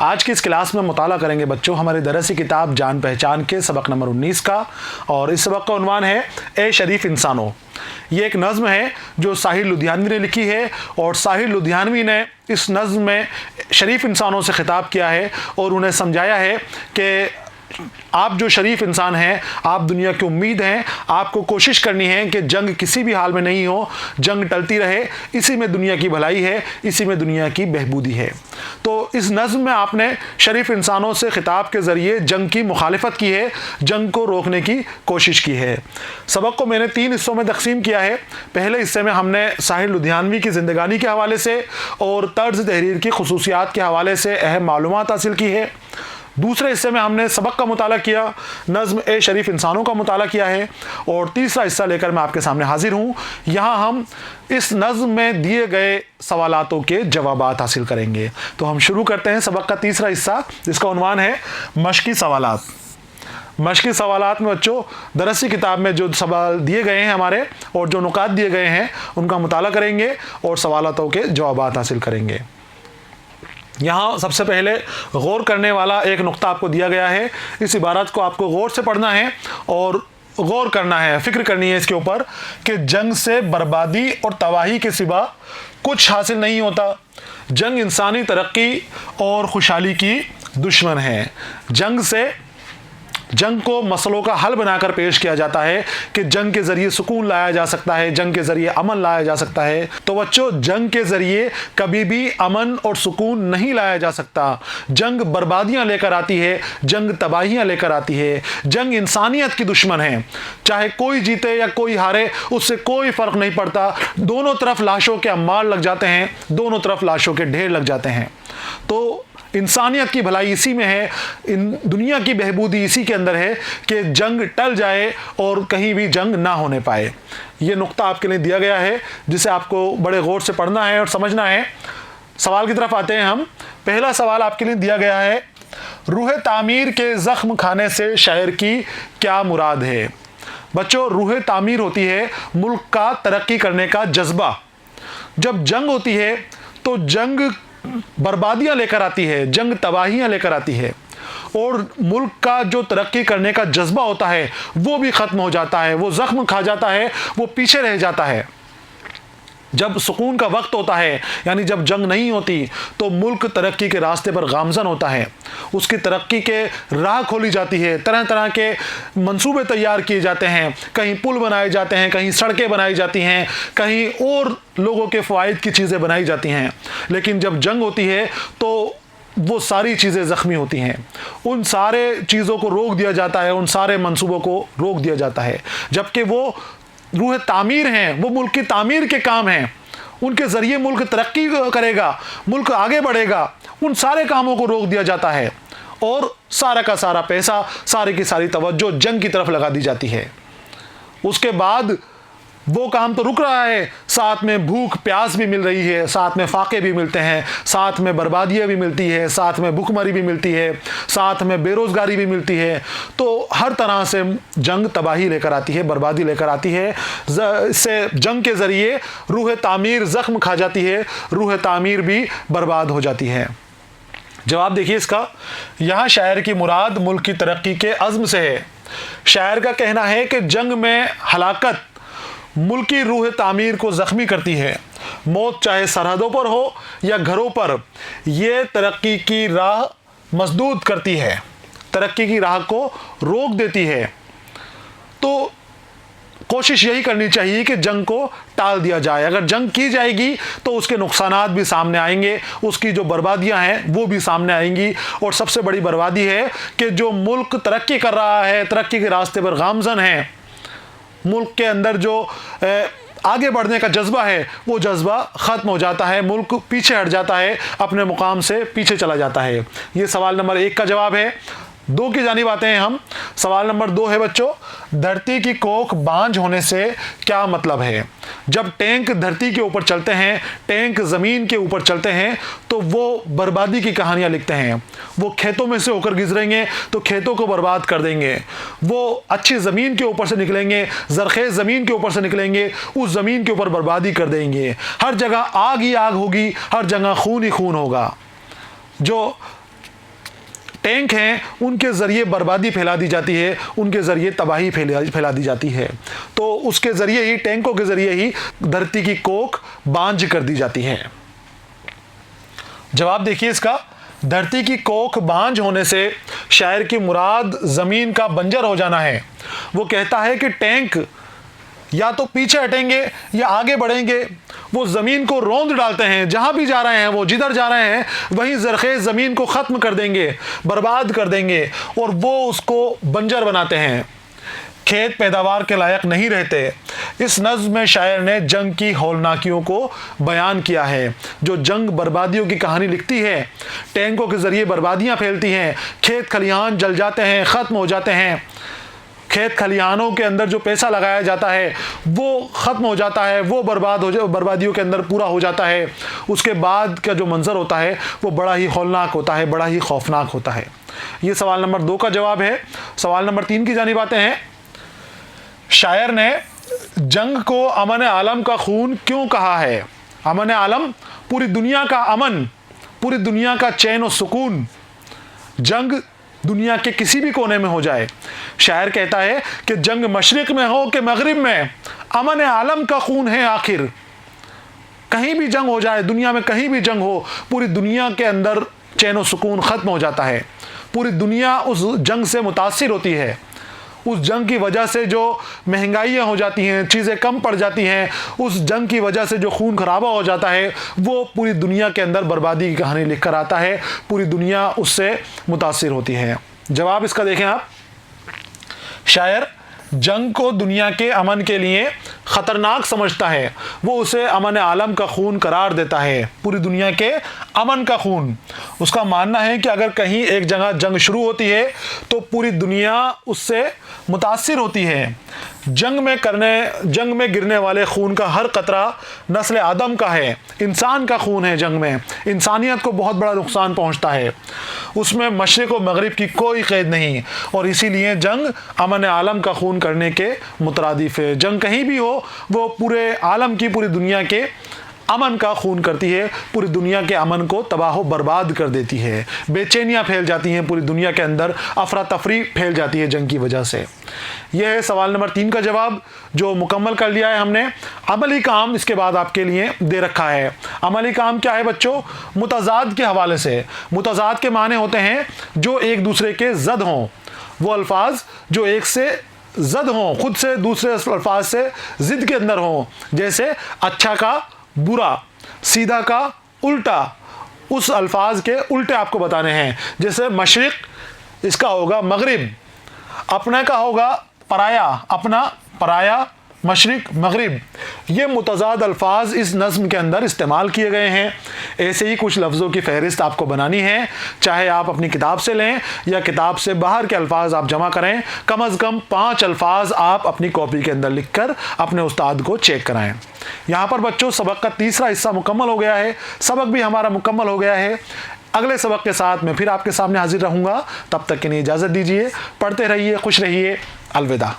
आज की इस क्लास में मुताला करेंगे बच्चों हमारे दरसी किताब जान पहचान के सबक नंबर 19 का। और इस सबक का उन्वान है ए शरीफ इंसानों। ये एक नज़्म है जो साहिर लुधियानवी ने लिखी है और साहिर लुधियानवी ने इस नज़्म में शरीफ इंसानों से खिताब किया है और उन्हें समझाया है कि आप जो शरीफ इंसान हैं, आप दुनिया की उम्मीद हैं, आपको कोशिश करनी है कि जंग किसी भी हाल में नहीं हो, जंग टलती रहे। इसी में दुनिया की भलाई है, इसी में दुनिया की बहबूदी है। तो इस नज़्म में आपने शरीफ इंसानों से खिताब के ज़रिए जंग की मुखालिफत की है, जंग को रोकने की कोशिश की है। सबक को मैंने 3 हिस्सों में तकसीम किया है। पहले हिस्से में हमने साहिर लुधियानवी की ज़िंदगानी के हवाले से और तर्ज तहरीर की खुसूसियात के हवाले से अहम मालूमात हासिल की है। दूसरे हिस्से में हमने सबक का मुताला किया, नज़्म ए शरीफ इंसानों का मुताला किया है। और तीसरा हिस्सा लेकर मैं आपके सामने हाजिर हूँ। यहाँ हम इस नज़्म में दिए गए सवालातों के जवाबात हासिल करेंगे। तो हम शुरू करते हैं सबक का तीसरा हिस्सा, जिसका उन्वान है मशकी सवालात। मशकी सवालात में बच्चों दरसी किताब में जो सवाल दिए गए हैं हमारे और जो नुकात दिए गए हैं उनका मुताला करेंगे और सवालातों के जवाबात हासिल करेंगे। यहाँ सबसे पहले गौर करने वाला एक नुक्ता आपको दिया गया है। इस इबारत को आपको गौर से पढ़ना है और गौर करना है, फिक्र करनी है इसके ऊपर कि जंग से बर्बादी और तबाही के सिवा कुछ हासिल नहीं होता। जंग इंसानी तरक्की और खुशहाली की दुश्मन है। जंग को मसलों का हल बनाकर पेश किया जाता है कि जंग के ज़रिए सुकून लाया जा सकता है, जंग के ज़रिए अमन लाया जा सकता है। तो बच्चों जंग के ज़रिए कभी भी अमन और सुकून नहीं लाया जा सकता। जंग बर्बादियां लेकर आती है, जंग तबाहियां लेकर आती है। जंग इंसानियत की दुश्मन है। चाहे कोई जीते या कोई हारे, उससे कोई फ़र्क नहीं पड़ता। दोनों तरफ लाशों के अम्मार लग जाते हैं, दोनों तरफ लाशों के ढेर लग जाते हैं। तो इंसानियत की भलाई इसी में है, इन दुनिया की बहबूदी इसी के अंदर है कि जंग टल जाए और कहीं भी जंग ना होने पाए। ये नुक्ता आपके लिए दिया गया है जिसे आपको बड़े गौर से पढ़ना है और समझना है। सवाल की तरफ आते हैं हम। पहला सवाल आपके लिए दिया गया है, रूह तामीर के ज़ख्म खाने से शायर की क्या मुराद है। बच्चों रूह तामीर होती है मुल्क का तरक्की करने का जज्बा। जब जंग होती है तो जंग बर्बादियां लेकर आती है, जंग तबाहियां लेकर आती है और मुल्क का जो तरक्की करने का जज्बा होता है वो भी ख़त्म हो जाता है, वो ज़ख्म खा जाता है, वो पीछे रह जाता है। जब सुकून का वक्त होता है यानी जब जंग नहीं होती तो मुल्क तरक्की के रास्ते पर गामज़न होता है, उसकी तरक्की के राह खोली जाती है, तरह तरह के मंसूबे तैयार किए जाते हैं, कहीं पुल बनाए जाते हैं, कहीं सड़कें बनाई जाती हैं, कहीं और लोगों के फ़वाइद की चीज़ें बनाई जाती हैं। लेकिन जब जंग होती है तो वो सारी चीज़ें ज़ख्मी होती हैं, उन सारे चीज़ों को रोक दिया जाता है, उन सारे मंसूबों को रोक दिया जाता है। जबकि वो रूह तामीर हैं, वो मुल्क की तामीर के काम हैं, उनके ज़रिए मुल्क तरक्की करेगा, मुल्क आगे बढ़ेगा, उन सारे कामों को रोक दिया जाता है और सारा का सारा पैसा, सारी की सारी तवज्जो जंग की तरफ लगा दी जाती है। उसके बाद वो काम तो रुक रहा है, साथ में भूख प्यास भी मिल रही है, साथ में फाके भी मिलते हैं, साथ में बर्बादियाँ भी मिलती है, साथ में भूखमरी भी मिलती है, साथ में बेरोज़गारी भी मिलती है। तो हर तरह से जंग तबाही लेकर आती है, बर्बादी लेकर आती है। इससे जंग के ज़रिए रूह तामीर ज़ख्म खा जाती है, रूह तामीर भी बर्बाद हो जाती है। जवाब देखिए इसका। यहाँ शायर की मुराद मुल्क की तरक्की के अज़्म से है। शायर का कहना है कि जंग में हलाकत मुल्की रूह तामीर को ज़ख्मी करती है। मौत चाहे सरहदों पर हो या घरों पर, ये तरक्की की राह मसदूद करती है, तरक्की की राह को रोक देती है। तो कोशिश यही करनी चाहिए कि जंग को टाल दिया जाए। अगर जंग की जाएगी तो उसके नुकसानात भी सामने आएंगे, उसकी जो बर्बादियां हैं वो भी सामने आएंगी। और सबसे बड़ी बर्बादी है कि जो मुल्क तरक्की कर रहा है, तरक्की के रास्ते पर गामज़न है, मुल्क के अंदर जो आगे बढ़ने का जज्बा है वो जज्बा ख़त्म हो जाता है, मुल्क पीछे हट जाता है, अपने मुकाम से पीछे चला जाता है। ये सवाल नंबर 1 का जवाब है। 2 की जानिब आते हैं हम। सवाल नंबर 2 है बच्चों, धरती की कोख बांझ होने से क्या मतलब है। जब टैंक धरती के ऊपर चलते हैं, टैंक ज़मीन के ऊपर चलते हैं तो वो बर्बादी की कहानियाँ लिखते हैं। वो खेतों में से होकर गुजरेंगे तो खेतों को बर्बाद कर देंगे, वो अच्छी ज़मीन के ऊपर से निकलेंगे, ज़रख़ेज़ ज़मीन के ऊपर से निकलेंगे, उस ज़मीन के ऊपर बर्बादी कर देंगे। हर जगह आग ही आग होगी, हर जगह खून ही खून होगा। जो टैंक हैं उनके ज़रिए बर्बादी फैला दी जाती है, उनके ज़रिए तबाही फैला दी जाती है। तो उसके ज़रिए ही, टैंकों के ज़रिए ही धरती की कोख बांझ कर दी जाती है। जवाब देखिए इसका, धरती की कोख बांझ होने से शायर की मुराद ज़मीन का बंजर हो जाना है। वो कहता है कि टैंक या तो पीछे हटेंगे या आगे बढ़ेंगे, वो ज़मीन को रौंद डालते हैं। जहाँ भी जा रहे हैं, वो जिधर जा रहे हैं वहीं ज़रख़ेज़ ज़मीन को ख़त्म कर देंगे, बर्बाद कर देंगे और वो उसको बंजर बनाते हैं। खेत पैदावार के लायक नहीं रहते। इस नज़्म में शायर ने जंग की हौलनाकियों को बयान किया है। जो जंग बर्बादियों की कहानी लिखती है, टैंकों के ज़रिए बर्बादियाँ फैलती हैं, खेत खलिहान जल जाते हैं, ख़त्म हो जाते हैं, खेत खलिहानों के अंदर जो पैसा लगाया जाता है वो ख़त्म हो जाता है, वो बर्बादियों के अंदर पूरा हो जाता है। उसके बाद का जो मंजर होता है वो बड़ा ही हौलनाक होता है, बड़ा ही खौफनाक होता है। ये सवाल नंबर 2 का जवाब है। सवाल नंबर 3 की जानिब आते हैं। शायर ने जंग को अमन आलम का खून क्यों कहा है? अमन आलम, पूरी दुनिया का अमन, पूरी दुनिया का चैन और सुकून। जंग दुनिया के किसी भी कोने में हो जाए, शायर कहता है कि जंग मशरिक में हो कि मगरिब में, अमन आलम का खून है आखिर। कहीं भी जंग हो जाए, दुनिया में कहीं भी जंग हो, पूरी दुनिया के अंदर चैन और सुकून ख़त्म हो जाता है। पूरी दुनिया उस जंग से मुतासिर होती है। उस जंग की वजह से जो महंगाइयाँ हो जाती हैं, चीज़ें कम पड़ जाती हैं, उस जंग की वजह से जो खून खराबा हो जाता है, वो पूरी दुनिया के अंदर बर्बादी की कहानी लिख कर आता है। पूरी दुनिया उससे मुतासिर होती है। जवाब इसका देखें आप, शायर जंग को दुनिया के अमन के लिए ख़तरनाक समझता है। वो उसे अमन आलम का खून करार देता है, पूरी दुनिया के अमन का खून। उसका मानना है कि अगर कहीं एक जगह जंग शुरू होती है तो पूरी दुनिया उससे मुतासिर होती है। जंग में गिरने वाले खून का हर कतरा नस्ल आदम का है, इंसान का खून है। जंग में इंसानियत को बहुत बड़ा नुकसान पहुंचता है। उसमें मशरिक़ और मगरिब की कोई क़ैद नहीं, और इसीलिए जंग अमन आलम का खून करने के मुतरादिफ है। जंग कहीं भी हो, वो पूरे आलम की, पूरी दुनिया के अमन का खून करती है, पूरी दुनिया के अमन को तबाह बर्बाद कर देती है। बेचैनियाँ फैल जाती हैं पूरी दुनिया के अंदर, अफरा तफरी फैल जाती है जंग की वजह से। यह है सवाल नंबर 3 का जवाब, जो मुकम्मल कर लिया है हमने। अमली काम इसके बाद आपके लिए दे रखा है। अमली काम क्या है बच्चों? मुतज़ाद के हवाले से। मुतज़ाद के माने होते हैं जो एक दूसरे के ज़द हों, वो अल्फाज जो एक से ज़द हों, खुद से दूसरे अल्फाज से ज़िद के अंदर हों। जैसे अच्छा का बुरा, सीधा का उल्टा, उस अल्फाज के उल्टे आपको बताने हैं। जैसे मशरिक, इसका होगा मगरिब, अपना का होगा पराया, अपना पराया, मशरिक मगरिब। ये मुतज़ाद अल्फाज इस नज़्म के अंदर इस्तेमाल किए गए हैं। ऐसे ही कुछ लफ्ज़ों की फ़हरिस्त आपको बनानी है, चाहे आप अपनी किताब से लें या किताब से बाहर के अल्फाज आप जमा करें। कम अज़ कम 5 अल्फाज आप अपनी कॉपी के अंदर लिख कर अपने उस्ताद को चेक कराएं। यहाँ पर बच्चों सबक का तीसरा हिस्सा मुकम्मल हो गया है, सबक भी हमारा मुकम्मल हो गया है। अगले सबक के साथ मैं फिर आपके सामने हाजिर रहूँगा। तब तक के लिए इजाज़त दीजिए। पढ़ते रहिए, खुश रहिए। अलविदा।